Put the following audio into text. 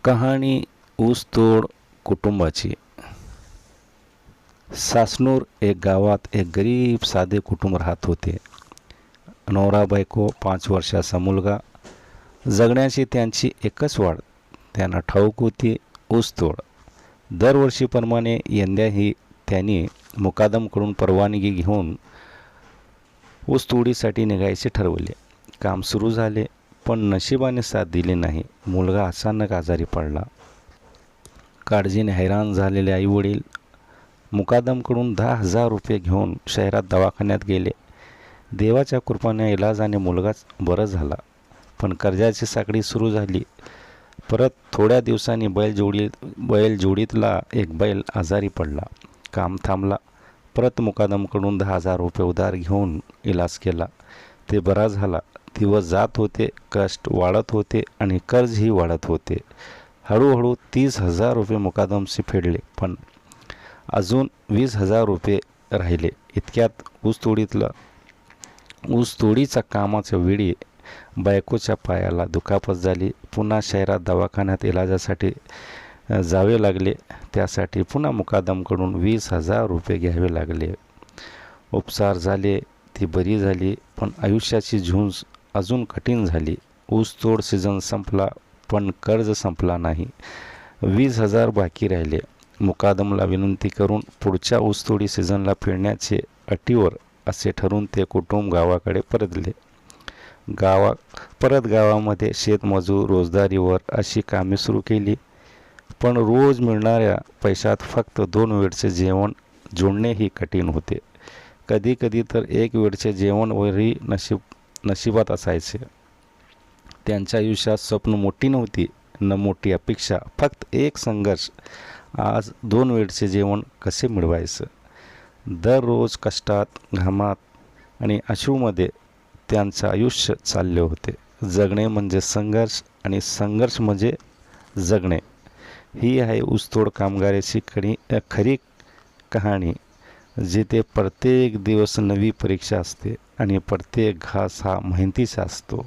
कहाणी ऊसतोड कुटुंबाची. सासनूर एक गावात एक गरीब साधे कुटुंब राहत होते. नवरा बायको, 5 वर्षाचा मुलगा. जगण्याची त्यांची एकच वाढ. त्यांना ठाऊक होती ऊसतोड. दरवर्षीप्रमाणे यंदाही त्यांनी मुकादमकडून परवानगी घेऊन ऊसतोडीसाठी निघायचे ठरवले. काम सुरू झाले, पण नशिबाने साथ दिली नाही. मुलगा अचानक आजारी पडला. काळजीने हैराण झालेले आईवडील मुकादमकडून 10,000 रुपये घेऊन शहरात दवाखान्यात गेले. देवाच्या कृपेने इलाजाने मुलगाच बरा झाला, पण कर्जाची साखळी सुरू झाली. परत थोड्या दिवसांनी बैलजोडीतला एक बैल आजारी पडला. काम थांबला. परत मुकादमकडून 10,000 रुपये उधार घेऊन इलाज केला. ते बरा झाला. दिवस जात होते, कष्ट वाढत होते आणि कर्जही वाढत होते. हळूहळू 30,000 रुपये मुकादमचे फेडले, पण अजून 20,000 रुपये राहिले. इतक्यात ऊसतोडीच्या कामाच्या वेळी बायकोच्या पायाला दुखापत झाली. पुन्हा शहरात दवाखान्यात इलाजासाठी जावे लागले. त्यासाठी पुन्हा मुकादमकडून 20,000 रुपये घ्यावे लागले. उपचार झाले, ती बरी झाली, पण आयुष्याची झुंज अजून कठीण झाली. ऊसतोड सीझन संपला, पण कर्ज संपला नाही. 20,000 बाकी राहिले. मुकादमला विनंती करून पुढच्या ऊसतोडी सीझनला फेडण्याचे अटीवर असे ठरवून ते कुटुंब गावाकडे परतले. गावामध्ये शेतमजूर, रोजदारीवर अशी कामे सुरू केली. पण रोज मिळणाऱ्या पैशात फक्त 2 वेळचे जेवण जोडणेही कठीण होते. कधी तर 1 वेळचे जेवणवरही नशिबात असायचे. त्यांच्या आयुष्यात स्वप्न मोठी नव्हती, न मोठी अपेक्षा, फक्त एक संघर्ष. आज 2 वेळचे जेवण कसे मिळवायचं? दररोज कष्टात, घामात आणि अश्रूमध्ये त्यांचं आयुष्य चालले होते. जगणे म्हणजे संघर्ष आणि संघर्ष म्हणजे जगणे. ही आहे ऊसतोड कामगाराची खरी कहाणी, जिथे प्रत्येक दिवस नवी परीक्षा असते आणि प्रत्येक घास हा मेहनतीचा असतो.